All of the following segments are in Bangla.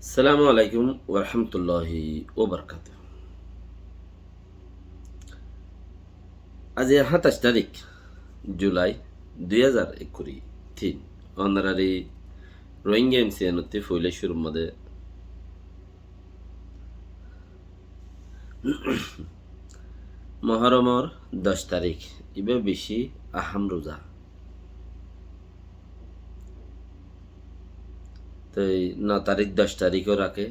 আসসালামু আলাইকুম ওরহমতুল্লাহি ওবরকাত। আজ 27 তারিখ জুলাই 2023 অনারারি রোহিঙ্গা এমসিএনতে ফইলে শুরুর মধ্যে মহরমর 10 তারিখ ইবে বেশি আহাম রোজা তো 9 তারিখ 10 তারিখও রাখে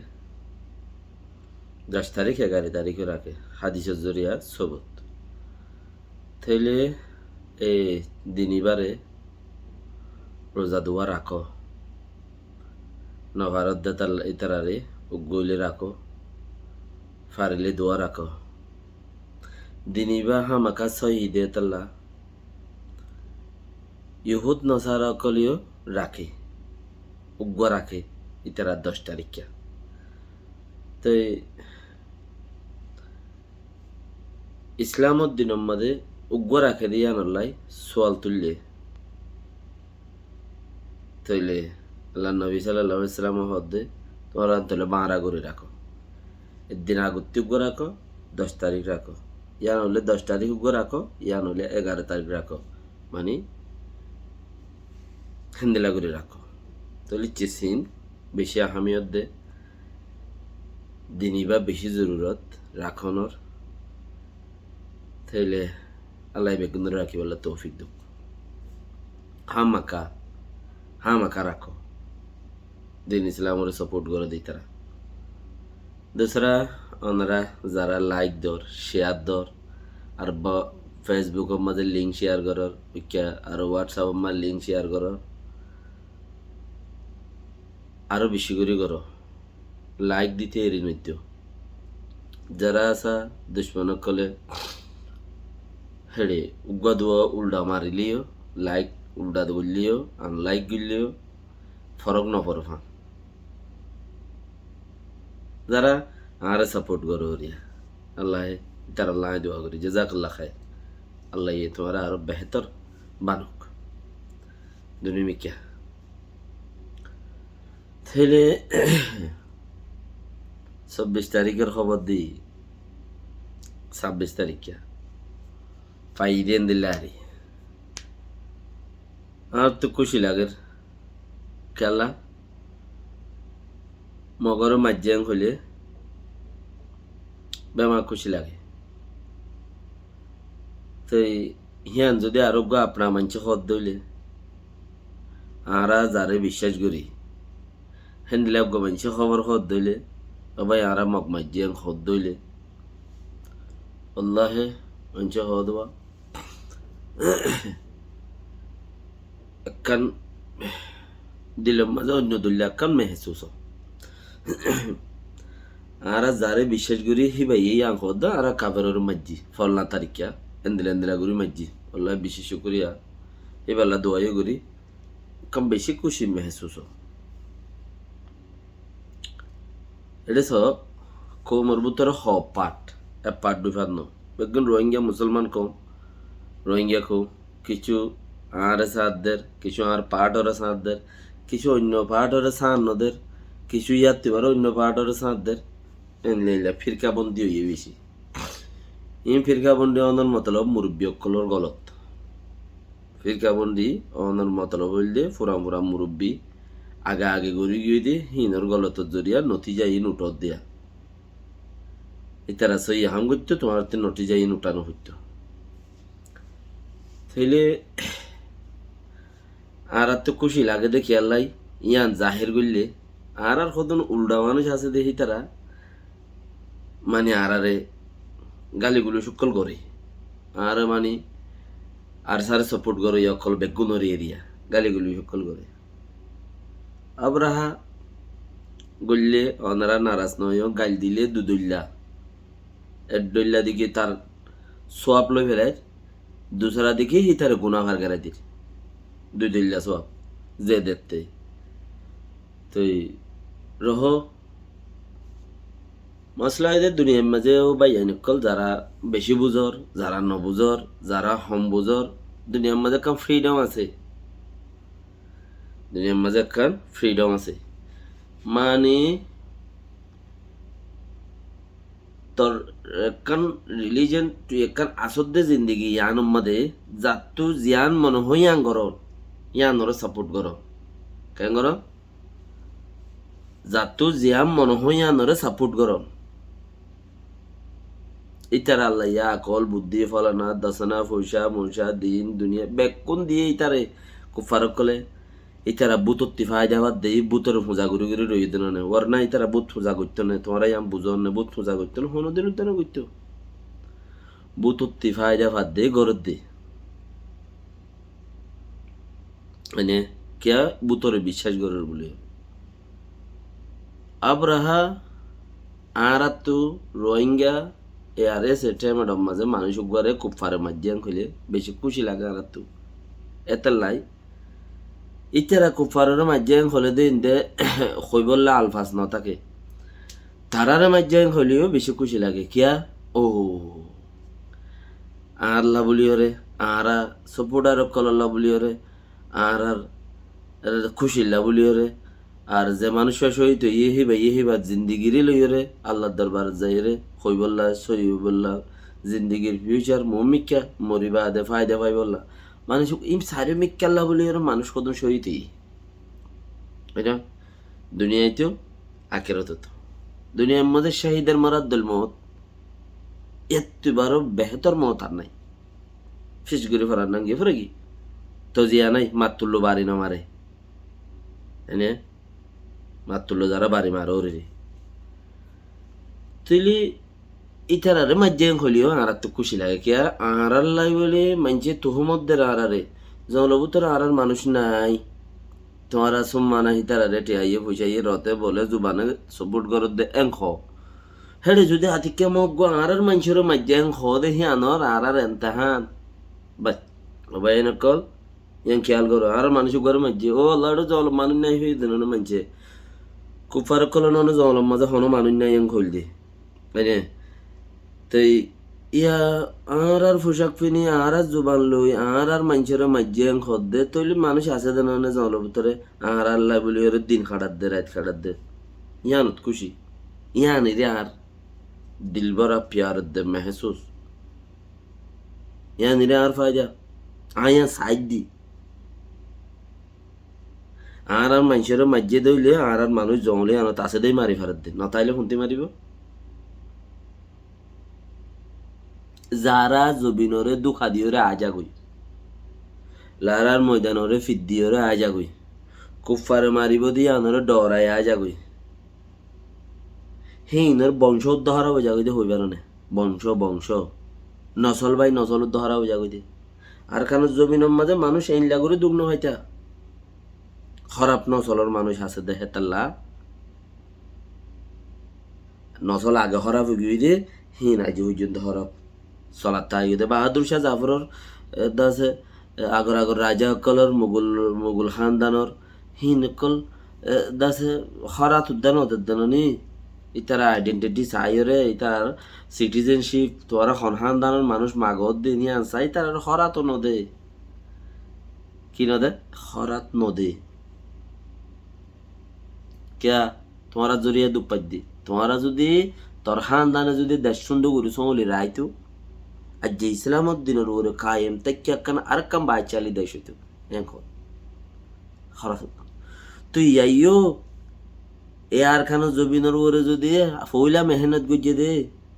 10 তারিখ 11 তারিখও রাখে হাদিসের জরিয়া সবত তাইলে এই দিনিবারে রোজা দুয়া রাখো নভারত দাতাল ইতারারে উগইলে রাখো ফারিলে দোয়া রাখো দিনিবা হামাকা সহিদে তাল্লা ইহুদ নসারা কলিও রাখে উগ্র রাখে ইতারা 10 তারিখে তো ইসলামত দিনের মধ্যে উগ্র রাখে দিয়ে আনলাই সোয়াল তুললে তৈলে আল্লাহ নবী সাল্লাল্লাহু আলাইহি ওয়াসাল্লাম হদ্দে তোমরা তৈলে 12 করে রাখো একদিন আগত্তি উগ্র রাখো 10 তারিখ রাখো ইয়ান হলে 10 তারিখ উগ্র রাখো ইয়ান হলে 11 তারিখ রাখো মানে হেন্দেলা করে রাখো তৈলে চেসিন বেশি আহামিয়ত দে দিনিবা বেশি জরুরত রাখনোর তাইলে আল্লাহ বেগুন রাখি বলে তৌফিক দুঃখ হামাকা রাখো দিন ইসলামের সাপোর্ট করে দিই তারা दूसरा ওনারা যারা লাইক দর শেয়ার দর আর ফেসবুকের মাঝে লিঙ্ক শেয়ার করার আর হোয়াটসঅ্যাপের মাঝে লিঙ্ক শেয়ার করার আরো বেশি করে করো লাইক দিতে এরি নিত্য যারা আসা দুশ্মনক কলে হেড়ে উগ্গা দুয়া উল্টা মারিলিও লাইক উল্টা গুললিও আনলাইক গুললিও ফরক নপর ফান যারা আরে সাপোর্ট করো রিয়া আল্লাহ তার আল্লাহ দোয়া করি জাযাকাল্লাহ খায় আল্লাহ ये तुम्हारा আরো বেহতর বানুক দুনিয়া में क्या তাহলে 26 তারিখের খবর দিই 26 তারিখ ফাইদেন দিল্লারি আর তো খুশি লাগের খেলা মগর মাজ্যাং হলে বেমা খুশি লাগে তো হিয়ান যদি আরোগ্য আপনার মানছে হদ দইলে আরা যারে বিশ্বাস করি হেন্দিলে মানছে খবর হদ দইলে ভাই আরা মগ মাজ্যাং হদ দইলে আল্লাহে মানছে হদবা একখান দিলের মাঝে অন্য দলিল একখান মেহসুস আরা যারে বিশ্বাস করি হিবাই এই আঙ্ক দা আরা কাবের মাজ্জি ফলনা তারিখা এন্দিলা করি মাজ্জি আল্লাহ বিশেষ করিয়া এবেলা দোয়াইও করি কম বেশি খুশি মেহসুস এটা সব কৌমর ভিতরে হ পাট এ পাট দুই ফাদ ন বেগুন রোহিঙ্গা মুসলমান কম রোহিঙ্গা কম কিছু আর সাদদের কিছু আর পাহাড়ের সাদদের কিছু অন্য পাহাড়ের সান্নদের কিছু ইয়াত্তি পারে অন্য পাহাড়ের সাদদের এনলেইলা ফিরকাবন্দি হইয়ে বেশি ইন ফিরকাবন্দি অনর মতলব মুরব্বী অকলর গলত ফিরকাবন্দি অনর মতলব হইলে ফুরা মুরব্বী আগে গড়ি গিয়ে দিয়ে হিনর গলতর জরিয়া নতিজা ইন উঠত দেয়া ইতারা সই হাম করতো তোমার নতিজা ইন উঠানো হইতো তাইলে আর তো খুশি লাগে দেখি আল্লাহ ইয়ান জাহের করলে আর কতন উল্টা মানুষ আছে দেখি তারা মানে আরে গালিগুলো সকল করে আর মানে আর সারে সাপোর্ট করে অকল বেগুনের এরিয়া গালিগুলো সকল করে আবরাহা গললে অনারা নারাজ নয় গাল দিলে দুদুল্লা এডল্লা দিকে তার সোয়াব লই ফেলায় দুসরা দিকে হি তার গুণাগার গেরা দিল দুদুল্লা সোয়াব যে দেখতে তো রহ মশলা এদের দুনিয়ার মাঝেও বাইয়ানিকল যারা বেশি বুঝর যারা নবুঝর যারা হম বুঝর দুনিয়ার মাঝে কাম ফ্রিডম আছে দুনিয়ার মাঝে একখান ফ্রিডম আছে মানে তোর একখান রিলিজন তুই একখান আসদ্দে জিন্দিগি ইয়ান মধ্যে যাতু জিয়ান মনে হয় ইয়ান গর ইয়ান ওরা সাপোর্ট কর কেন কর যাতু জিয়ান মনে হয় ইয়ান ওরা সাপোর্ট কর ইতার আল্লাহ ইয়া আকল বুদ্ধি ফলানা দশনা পয়সা মনসা দিন দুনিয়া বেকুন দিয়ে ইতারে কুফারক কলে ইতারা বুতত্তি ফায়দা বাদ দেই বুতর পূজা করে করে রই দিন না ওর না ইতারা বুত পূজা করতো না তোমরা ইয়াম বুঝন না বুত পূজা করতো না হনো দিন তেন করতো বুতত্তি ফায়দা বাদ দেই গরত দে মানে কেয়া বুতরে বিশ্বাস করার বলে আবরাহা আরাতু রোহিঙ্গা এআরএস এটার মাঝে মানুষ ঘরে খুব ফারে মাঝিয়ান খুলে বেশি খুশি লাগে আরাতু এতার লাই ইতারা খুব ফারের মাঝিয়ান খুলে দিন দে খৈবল্লা আলফাস ন থাকে তারারে মাঝিয়ান খুলেও বেশি খুশি লাগে কিয়া ও আল্লাহ বলিওরে আরা সপোর্টার কল্লা বলিওরে আর খুশিল্লা বলিওরে আর যে মানুষ শহীদ ইহিবা জিন্দিগিরি লইরে আল্লাহর দরবার যাইরে হইবল্লা সহিবল্লা জিন্দিগির ফিউচার মিক্কা মরিবা দে ফায়দা পাই বললা মানুষ ইম সারে মিক্কাল্লা বলিওরে মানুষ কত শহীদ এটা দুনিয়াতেও আখেরাত দুনিয়ার মধ্যে শাহিদের মারাদ্দুল মত এতবারও বেহতর মত আর নাই শেষ করে ফেরার না গিয়ে ফেরে কি তো জিয়া নাই মাতুল্লো বাড়ি না মারে এনে মাতুল্লো যারা বাড়ি মারো রে তুইলি ইতারারে মাজ্জাং হলিও আর তো খুশি লাগে কিয়া আর লাই বলে মানছে তুহমত দের আরারে জলবুতর আর মানুষ নাই তোমারা সম্মানা হিতারারে টিয়াইয়ে পয়সাইয়ে রতে বলে জুবানে সপোর্ট করত দে এংখ হেডে যদি আতিকে মগ আর মানুষের মাজ্জাং খ দেখি আনর আর এনতাহান বাস বাই নকল yang খেয়াল করো আর মানুষ ঘরে মাঝে ও আল্লাহর জল মানুষ নাই হয়ে দেন মানছে খুব ফারক করলো না জল মাঝে হনো মানুষ নাই yang খোল দে তাই না তাই ইয়া আর পোশাক পিনি আর জুবান লই আর মানুষের মাঝে yang খদ দে তৈলি মানুষ আছে দেন না জল ভিতরে আর আল্লাহ বলি ওর দিন খাটাত দে রাত খাটাত দে ইয়ানত খুশি ইয়ান রে আর দিল ভরা প্যার দে महसूस ইয়ান রে আর ফায়দা আয়া সাইড দি আর মানুষের মাঝে দইলে আর মানুষ জঙ্গলে আনো তাছে দেই মারি ফেরত দিন না তাইলে শুনতে মারিব যারা জবিনরে দুখা দিওরে আজা গই লারার ময়দানরে ফিদ দিওরে আজা গই কুফারে মারিব দিয়ে আনরে ডরায় আজা গই হিনর বংশ উদ্ধার হয়ে যাগই হইবার না বংশ নসল ভাই নসল উদ্ধার হয়ে যাগই আর কেন জমিনের মাঝে মানুষ এইলা করে দুগ্ন হইতা খারাপ নসলের মানুষ আছে দেখে তাল্লা নসল আগে খারাপ গিয়ে দে হিন আজ পর্যন্ত খারাপ চলার তাই দে বাহাদুর শাহ জাফরের দাসে আগর রাজা সকলের মুঘল খানদানর হিন সকল দাসে খারাপ উদ্যান উদ্যান নি ইতার আইডেন্টিটি চাইরে ইতার সিটিজেনশিপ তোরা খানদানের মানুষ মাগত দিয়ে নিয়ে আনসাই তার খারাপ নদে কি নদে খারাপ নদে क्या तुम्हारा जरिया दुपद दी तुम्हारा যদি তোর খানদানে যদি দেশ সুন্দর করে সমলি রাইতো আর যে ইসলামত দিনের ওরে কায়েম তাকে কান আর কাম বাইচালি দেশ হইতো এখন খারাপ তুই আইও এ আর খানো জমিনের ওরে যদি ফইলা মেহনত গজে দে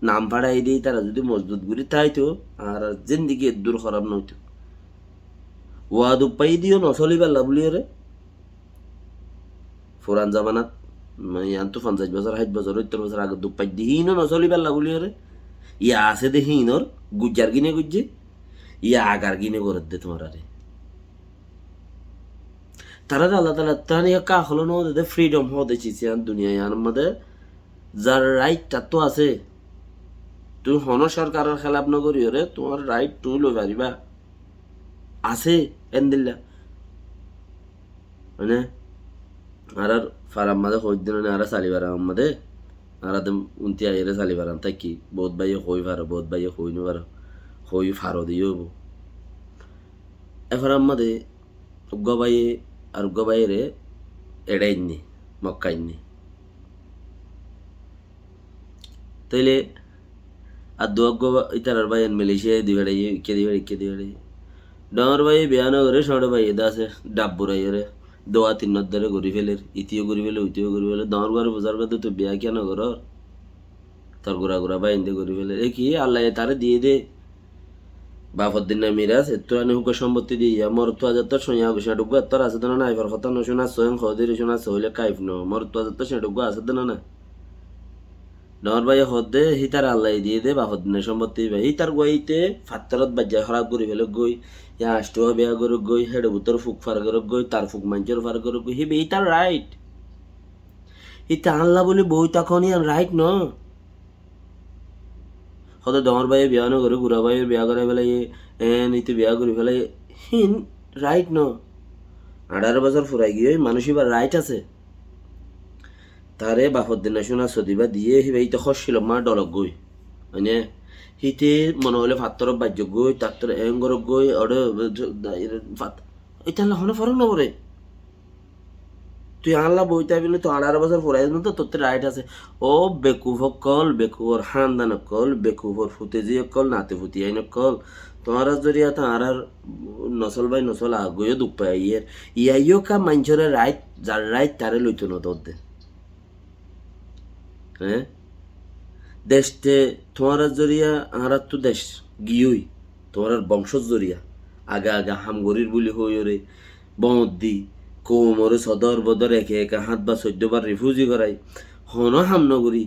নাম পাড়াই দেই তারা যদি মজবুত করে তাইতো আর জিন্দিগি দূর খারাপ নইতো ওয়াদু পাই দিও নচলিবার লাভলি রে পুরান জামানাত ইয়ান তো 50 বছর 60 বছর 70 বছর আগে দুপাই দিহিনো নচলিবার লাগুলি রে ইয়া আছে দেহিনর গুজ্জার গিনে গুজ্জে ইয়া আগার গিনে করে দে তোমার আরে তারা আল্লাহ তাআলা তানিয়া কা হলো ন দে ফ্রিডম হতে চিছি আন দুনিয়া ইয়ার মধ্যে যার রাইটটা তো আছে তুই হন সরকারের খেলাপ নগরি রে তোমার রাইট তুই লই পারিবা আছে এন্দিল্লা মানে আর ফারাম মাঝে হইত দিন আর চালিবার আমাদে আর উনতি আইরে চালিবার তাই কি বহুত ভাইয়ে হই পারো বহুত ভাইয়ে হই নো পারো হই ফারো দিও এফার আমাদে গবাইয়ে আর গবাইরে এড়াইনি মক্কাইনি তাইলে আর দুয়াগ্য ইতারার ভাই মালয়েশিয়ায় দি বেড়াই কে দি বেড়াই ডর ভাই বিয়ানো করে সড় ভাই এদা আছে ডাব বুড়াই রে দোয়া তিন ধরে ঘুরি ফেলের ইতিও ঘুরি ফেলে উইতিও ঘুরি ফেলে দর ঘরে বোঝার কথা তো বিয়া কেন কর তোর ঘুরা ভাই ইন্দে ঘুরি ফেলে এ কি আল্লাহ তারে দিয়ে দে বাপর দিন না মিরাজ তোরানি হুক সম্পত্তি দিয়ে মর তো আজ তো শুনিয়া গেছে ডুগু তোর আছে না এবার কথা ন শোনা স্বয়ং খদির শোনা সহলে কাইফ ন মর তো আজ তো সে ডুগু আছে না ডর ভাই হদে হিতার আল্লাহ দিয়ে দে বাপর দিনের সম্পত্তি ভাই হিতার গইতে ফাত্তারত বাজ্যা খারাপ করে ফেলে গই ইয়া আষ্টু বেয়া করে গই হেড বুতর ফুক ফার করে গই তার ফুক মাঞ্চর ফার করে গই হিবে হিতার রাইট হিতা আল্লাহ বলে বই তখনই রাইট ন হয়তো ডর ভাই বিয়া ন করে গুড়া ভাই বিয়া করে ফেলে নিতে বিয়া করে ফেলে হিন রাইট ন 18 বছর ফুরাই গিয়ে মানুষ এবার রাইট আছে তারে বাপর দিনা শোনা সদিবা দিয়ে হিবে ইতে খসছিল মা ডলক গই মানে হিতে মনে হলে ফাত্তর বাজ্য গই তাত্তর এঙ্গর গই অরে এটা হলে ফরক নবরে তুই আনলা বইতে বলে তো 18 বছর ফুরাই তো তোর রাইট আছে ও বেকুফ কল বেকুফর হানদান কল বেকুফর ফুতেজি কল নাতে ফুতি আইন কল তোমার জরিয়া তো আর নসল বাই নসল আগইও দুঃখ পাই ইয়াইও কা মানুষের রাইট যার রাইট তারে লইতো না তোর দে হ্যাঁ দেশতে তোমার জরিয়া আর তো দেশ গিয়েই তোমার বংশ জরিয়া আগা হামগরির বুলি হই রে বমদ্দি কোমরে সদর বদর একে একা হাত বা 14 বার রিফিউজি করাই হন হামনগরী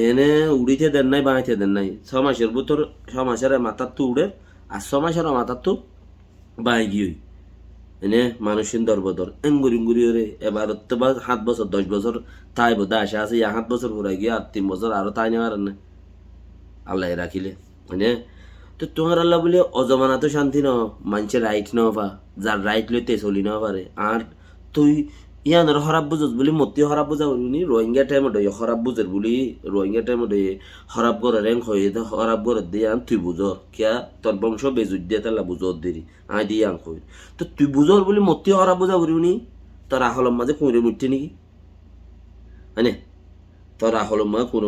এনে উড়িতে দেন নাই বাঁইতে দেন নাই 6 মাসের ভিতর 6 মাসের মাথার তো উড়ে আর 6 মাসের মাথার তো বাই গিয়ে এনে মানুষের দরবদর এঙ্গুরি রে এবার তো বা 7 বছর 10 বছর তাই বোধ আশা আছে 7 বছর পুরাই গিয়ে আর 3 বছর আরো তাই নেওয়ার না আল্লাহ রাখিলে মানে তো তোমার আল্লাহ বলে অজমানা তো শান্তি ন মানুষের রাইট ন পা যার রাইট লইতে চলি ন পারে আর তুই ইয়ানোর হরাব বুঝস বলি মতি হরাব বুঝা বলি রোহিঙ্গা টাইমত হরাব বুঝের বলি রোহিঙ্গা টাইমত হরাব করে র্যাঙ্ক হয়ে হরাব করে দিয়ে আন তুই বুঝ কিয়া তোর বংশ বেজুত দিয়ে তাহলে বুঝ দিরি আই দিয়ে আন কই তো তুই বুঝর বলি মতি হরাব বুঝা বলি তোর আহলম মাঝে কুঁড়ে মুঠতে নাকি মানে তোর আহলম মা কোনো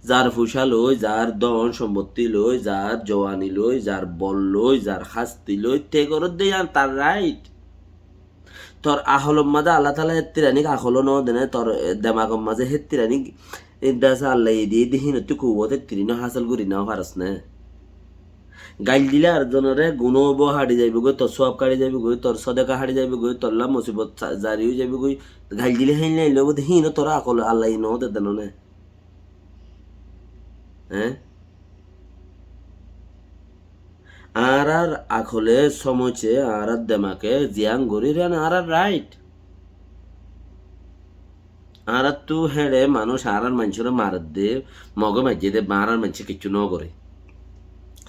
যার ফুসা লই যার দন সম্পত্তি লই যার জওয়ানি লই যার বল লই যার শাস্তি লই তে করত দিয়ে আন তার রাইট তোর আহলম মাঝে আল্লাহ তালা হেত্তিরানিক আহল ন দেনে তোর দেমাগম মাঝে হেত্তিরানিক ইদাসা আল্লাহ দিয়ে দিহিন তুই কুবত হেত্তিরি ন হাসল করি না পারস না গাইল দিলে আর জনরে গুণ হাড়ি যাইব গই তোর সব কাড়ি যাবি গই তোর সদেকা হাড়ি যাবি গই তোর লা মুসিবত জারি হয়ে যাবি গই গাইল দিলে হাইল নাই লব হিন তোরা আকল আল্লাহ ন দেন না হ্যাঁ আর আখলে সমচে আর দেমাকে জিয়াং গরি রেন আর রাইট আর তু হেড়ে মানুষ আর মানুষের মারত দে মগে মাজিয়ে দে মারার মানুষ কিছু ন করে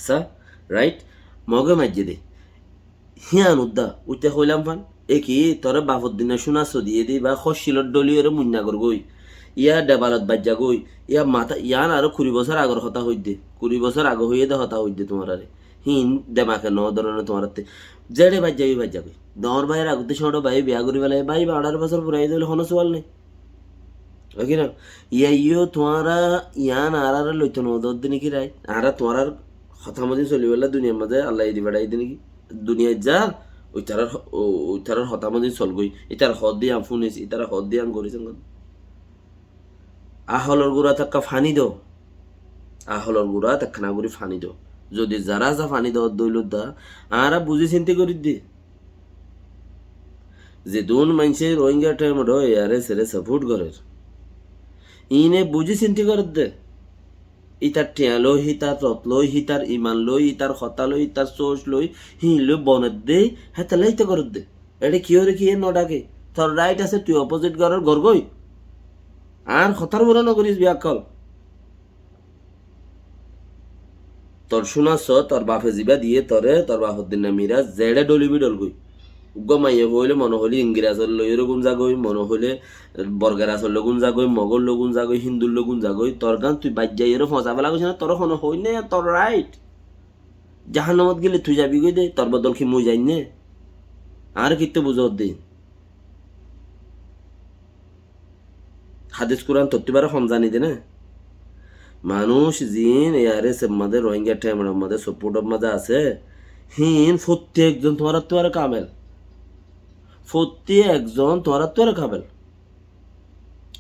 সা রাইট মগে মাজিয়ে দে হিয়ান উদ্দা উঠতে কইলাম ফান এ কি তোর বাপর দিনে শোনা দিয়ে দি বা খসিলত দলীয় মুন্না কর গই ইয়া ডেবালত বাজ্যা গই ইয়া মাথা ইয়ান আরো 20 বছর আগর হতা হই দে 20 বছর আগে হইয়ে দে হতা হই দে তোমার আরে হিন দেমাকে ন ধরনের তোমার জেডে বাজ্যা গই দর ভাইয়ের আগতে ছোট ভাই বিয়া করি বেলায় ভাই 18 বছর পুরাই দিলে হনো সোয়াল নেই ওকে না ইয়া তোমারা ইয়ান আর লইতো ন দর দিন কি রাই আর তোমার কথা মধ্যে চলি বেলা দুনিয়ার মাঝে আল্লাহ দি বেড়াই দিন কি দুনিয়ায় যা ওইটার হতা মধ্যে চল গই এটার হদ দিয়ে আম ফুনিস এটার হদ দিয়ে আম করেছেন আহলর গুড়া তাক্কা ফানি দো আহলর গুড়া তাক্কা না করি ফানি দো যদি যারা যা ফানি দাও দইল দা আরা বুঝি চিন্তা করি দি যে দুন মানুষের রোহিঙ্গা টাইম রয়ে আরে সেরে সাপোর্ট করে ইনে বুঝি চিন্তা করে দে ইতার টিয়া লই হিতার রত লই হিতার ইমান লই ইতার হতা লই ইতার সোচ লই লই বনের দে হ্যাঁ তাহলে হিতে করে দে এটা কি হরে কি নডাকে তোর রাইট আছে তুই অপোজিট ঘরের ঘর গই আর হতার বড় নগরিস বিয়াকল তোর শোনাছ তোর বাপে জিবা দিয়ে তরে তোর বাপর দিন মিরা জেডে ডলিবি ডল গই গমাইয়ে হইলে মনে হলে ইংরেজের লইয়ের গুণ জাগই মনে হলে বর্গেরাসর লগুন জাগই মগর লগুন জাগই হিন্দুর লগুন জাগই তোর গান তুই বাদ যাই এর ফসা ফেলা গেছে না তোর হন হই না তোর রাইট জাহান্নামত গেলে তুই যাবি গই দে তোর বদল কি মুই যাই নে আর কিতে বুঝত দে হাদিস কোরআন তত্ত্ববার হম জানি দে না মানুষ জিন এআরএস মধ্যে রোহিঙ্গা টাইমের মধ্যে সপোর্টের মধ্যে আছে হিন প্রত্যেকজন তোমার কামেল প্রত্যেকজন তোমার কামেল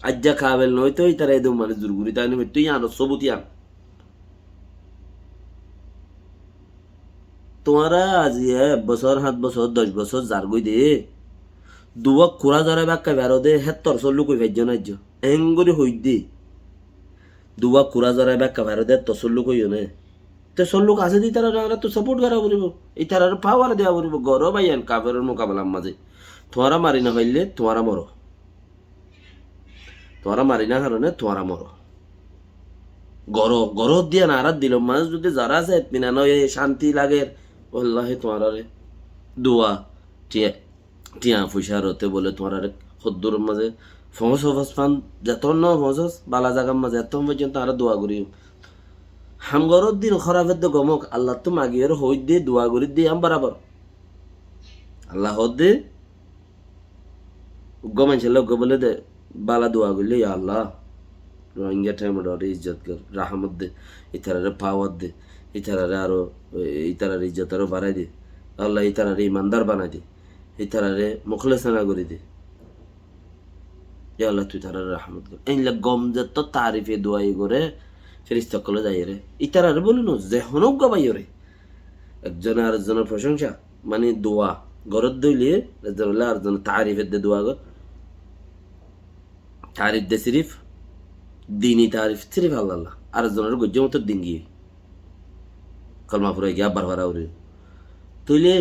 আজ্জা কাবেল নয় তো তারা একদম মানে দুর্গুরি তাই নিবে তুই আনো সবুতি আন তোমারা আজ 1 বছর 7 বছর 10 বছর যার গই দে দুয়া কুড়া ধরে বাক্কা বেরো দে হেত্তর চল্লু কই ভেজ্য নাজ্য এঙ্গুরি হই দে দুয়া কুড়া ধরে বাক্কা বেরো দে তসল্লু কই নে তো সল্লুক আছে দি তারা তো সাপোর্ট করা পড়িব এই তারার পাওয়ার দেওয়া পড়িব গর বাইয়ান কাবেরের মোকাবেলার মাঝে তোমারা মারি না হইলে তোমারা মরো তোমারা মারি না কারণে তোমারা মরো গর দিয়ে নারাত দিল মানুষ যদি যারা আছে মিনা নয় শান্তি লাগে বললাহে তোমার দোয়া টিয়া টিয়া পয়সা রতে বলে তোমার সদ্দুর মাঝে ফস ফস ফান যেত ন ফসস বালা জাগার মাঝে এত পর্যন্ত আর দোয়া করি হামগরত দিন খরাফের তো গমক আল্লাহ তো মাগিয়ের হই দিয়ে দোয়া করি দিয়ে আম বরাবর আল্লাহ হদ দে গমান ছিল বলে দে বালা দোয়া করলে আল্লাহ রোহিঙ্গা টাইমের ইজ্জত কর রাহমত দে ইতারারে পাওয়ার দে ইতারারে আরো ইতারার ইজ্জত আরো বাড়াই দে আল্লাহ ইতারারে ইমানদার বানাই দে ইতারারে মুখলেসানা করে দে আল্লাহ তুই তারারে রাহমত কর এইলা গম যত তারিফে দোয়াই করে ফেরিস্তা কলে যাই রে ইতারারে বলুন যে হনক গাবাই রে একজন আর একজনের প্রশংসা মানে দোয়া গরত দইলে আর জন তারিফের দে দোয়া গর তারিফ দে সিরিফ দিনই তারিফ সিরিফ আল্লাহ আর একজনের গজ্য মতো দিন গিয়ে কলমা ফুরাই গিয়ে আবার ভাড়া উড়ে তুইলে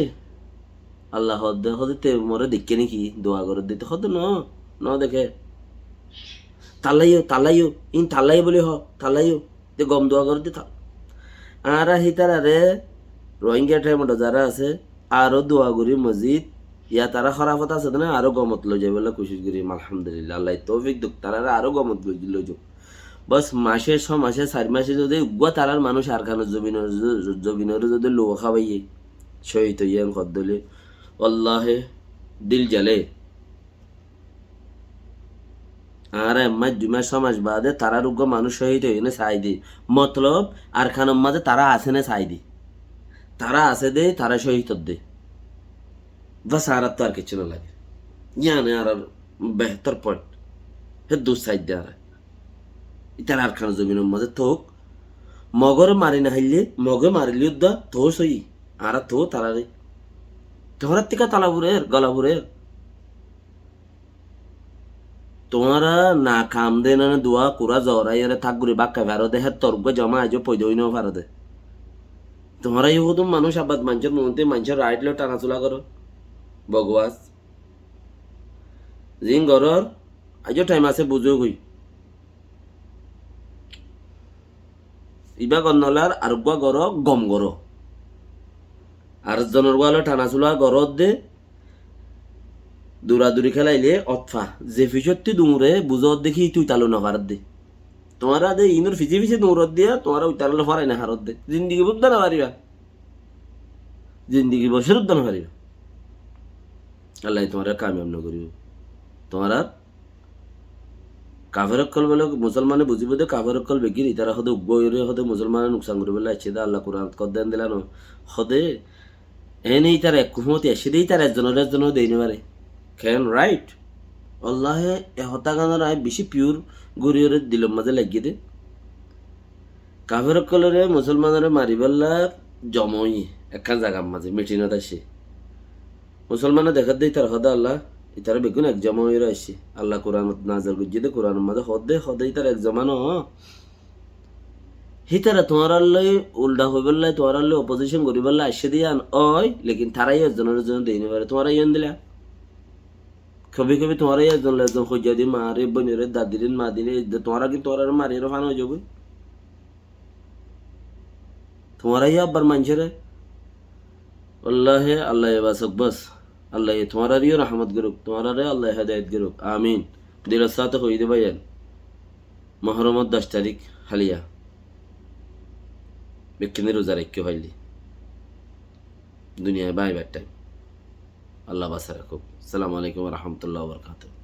আল্লাহ হদে হদে মরে দেখে নাকি দোয়া করে দিতে হদ ন দেখে তালাইও ইন তালাই বলি তালাইও যে গম দোয়া করে দিত আর হিতারা রে রোহিঙ্গা টাইমটা যারা আছে আরো দোয়া করি মসজিদ ইয়া তারা খরাফত আছে না আরো গমত লই যাই বলে কোশিশ করি আলহামদুলিল্লাহ আল্লাহ তৌফিক দুক তারা আরো গমত লই যাও বস মাসে 6 মাসে 4 মাসে যদি উগ্র তারার মানুষ আর খানোর জমিনের যদি লো খাওয়াইয়ে শহীদ হইয়ান কদ্দলে আল্লাহে দিল জ্বালে আর এম্মা 2 মাস 6 মাস বাদে তারার উগ্র মানুষ শহীদ হইনে চাই দি মতলব আর খানোর মাঝে তারা আছে না চাই দি তারা আছে দে তারা শহীদ দে বাস আর তো আর কিছু না লাগে জানে আর বেহতর পয়েন্ট হে দু সাইড দে আর ইতার আর খান জমিনের মাঝে তোক মগর মারি না হাইলে মগে মারিলি উদ্দা তো সই আর তো তারারে তোমার টিকা তালাপুরের গলাপুরের তোমারা না কাম দে না দোয়া কুরা জরাই এর থাক গুরি বাক্কা ভারো দে হের তর্গ জমা আজ পয়দই ন ভারো দে তোমরা ইহুদুম মানুষ আবাদ মানুষের মধ্যে মানুষের রাইট লো টানাচুলা করো বগওয়াস জিন গরর আজও টাইম আছে বুঝো কই ইবা গন্নলার আর গুয়া গর গম গর আর জনের গোয়ালো টানাচুলা গরত দে দৌড়াদৌড়ি খেলাইলে অতফা যে ফিসত্তি দুমরে বুঝত দেখি তুই তালু না ভারত দে তোমারা দে ইনুর ফিসে ফিসে দৌড়ত দিয়া তোমারা উই তালু ফারাই না হারত দে জিন্দিগি বুঝতে না পারিবা জিন্দিগি বসের উদ্যান পারিবা আল্লাহ তোমার কামিয়াব না করিব তোমারা কাফের অকল বলে মুসলমানে বুঝিব দে কাফের অকল বেগিরি তারা হদে উগ্রে হদে মুসলমানে নুকসান করিব লাগছে দে আল্লাহ কোরআন কদ্দান দিলান হদে এনেই তার এক কুমতি এসে দেই তার একজনের দেই নেবারে কেন রাইট আল্লাহে হতাগানোর আয় বেশি পিওর গরিয়রের দিলম মাঝে লাগিয়ে দে কাফের অকলরে মুসলমানের মারিবেলার জমই একখান জায়গার মাঝে মিটিনত আসে মুসলমানে দেখা দেই তার হদা আল্লাহ ইতারা বেগুন এক জমা হয়ে আসছে আল্লাহ কোরআন নাজল গুজি দে কোরআন মাঝে হদে ইতার এক জমা ন হিতারা তোমার আল্লাহ উল্টা হয়ে বললাই তোমার আল্লাহ অপোজিশন করি বললে আসে দিয়ে ওই লেকিন তারাই একজনের জন্য দেই নি পারে তোমার ইয়ন দিলা কবি তোমারাই একজন একজন খোঁজা দি মারে বোনের দাদির মা দিলে তোমারা কিন্তু তোমার মারিয়ে ফান হয়ে যাবে তোমারাই আব্বার মানুষের আল্লাহে আল্লাহ বাসক বস আল্লাহ তোমারারিও রহমত করুক তোমারে আল্লাহ হেদায়ত করুক আমিন দিলের সাথে হই দে ভাইয়ান মহরমত 10 তারিখ হালিয়া বিকিনি রোজা রেখে হইলি দুনিয়ায় বাই টাইম আল্লাহ বাসা রাখুক আসসালামু আলাইকুম ওয়া রাহমাতুল্লাহি ওয়া বারাকাতুহু